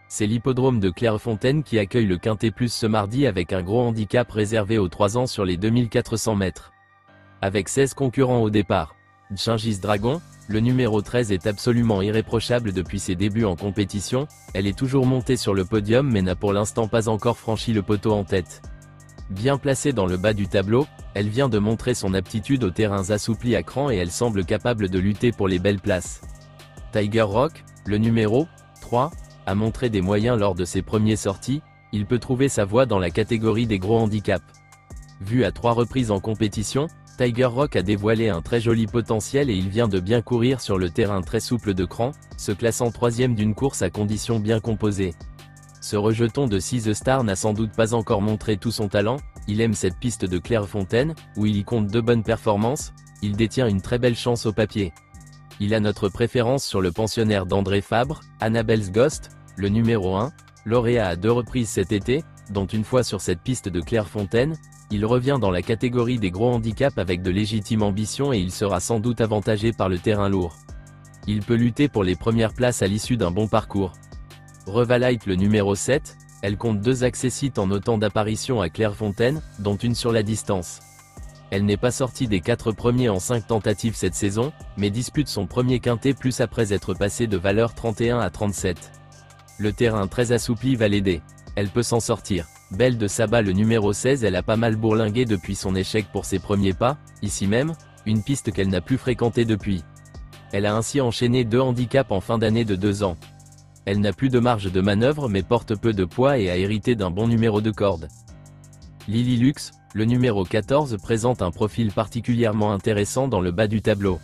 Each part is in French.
C'est l'hippodrome de Clairefontaine qui accueille le Quintet Plus ce mardi avec un gros handicap réservé aux 3 ans sur les 2400 mètres. Avec 16 concurrents au départ. Gingis Dragon, le numéro 13 est absolument irréprochable depuis ses débuts en compétition, elle est toujours montée sur le podium mais n'a pour l'instant pas encore franchi le poteau en tête. Bien placée dans le bas du tableau, elle vient de montrer son aptitude aux terrains assouplis à cran et elle semble capable de lutter pour les belles places. Tiger Rock, le numéro 3, a montré des moyens lors de ses premières sorties, il peut trouver sa voie dans la catégorie des gros handicaps. Vu à 3 reprises en compétition, Tiger Rock a dévoilé un très joli potentiel et il vient de bien courir sur le terrain très souple de cran, se classant 3e d'une course à conditions bien composées. Ce rejeton de 6 Star n'a sans doute pas encore montré tout son talent, il aime cette piste de Clairefontaine, où il y compte 2 bonnes performances, il détient une très belle chance au papier. Il a notre préférence sur le pensionnaire d'André Fabre, Annabelle's Ghost, le numéro 1, lauréat à 2 reprises cet été, dont une fois sur cette piste de Clairefontaine. Il revient dans la catégorie des gros handicaps avec de légitimes ambitions et il sera sans doute avantagé par le terrain lourd. Il peut lutter pour les premières places à l'issue d'un bon parcours. Revalite le numéro 7, elle compte 2 accessites en autant d'apparitions à Clairefontaine, dont une sur la distance. Elle n'est pas sortie des 4 premiers en 5 tentatives cette saison, mais dispute son premier Quintet Plus après être passée de valeur 31 à 37. Le terrain très assoupli va l'aider. Elle peut s'en sortir. Belle de Saba le numéro 16, elle a pas mal bourlingué depuis son échec pour ses premiers pas, ici même, une piste qu'elle n'a plus fréquentée depuis. Elle a ainsi enchaîné 2 handicaps en fin d'année de 2 ans. Elle n'a plus de marge de manœuvre mais porte peu de poids et a hérité d'un bon numéro de corde. Lily Lux, le numéro 14 présente un profil particulièrement intéressant dans le bas du tableau.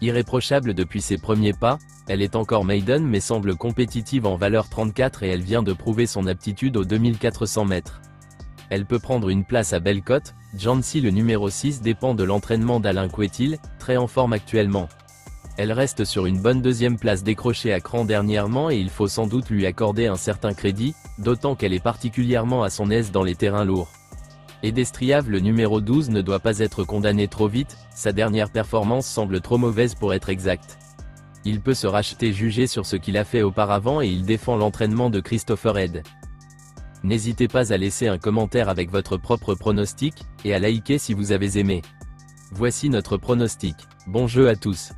Irréprochable depuis ses premiers pas, elle est encore maiden mais semble compétitive en valeur 34 et elle vient de prouver son aptitude aux 2400 mètres. Elle peut prendre une place à belle cote, Jancy le numéro 6 dépend de l'entraînement d'Alain Couetil, très en forme actuellement. Elle reste sur une bonne 2e place décrochée à cran dernièrement et il faut sans doute lui accorder un certain crédit, d'autant qu'elle est particulièrement à son aise dans les terrains lourds. Edestriave le numéro 12 ne doit pas être condamné trop vite, sa dernière performance semble trop mauvaise pour être exacte. Il peut se racheter jugé sur ce qu'il a fait auparavant et il défend l'entraînement de Christopher Head. N'hésitez pas à laisser un commentaire avec votre propre pronostic, et à liker si vous avez aimé. Voici notre pronostic. Bon jeu à tous.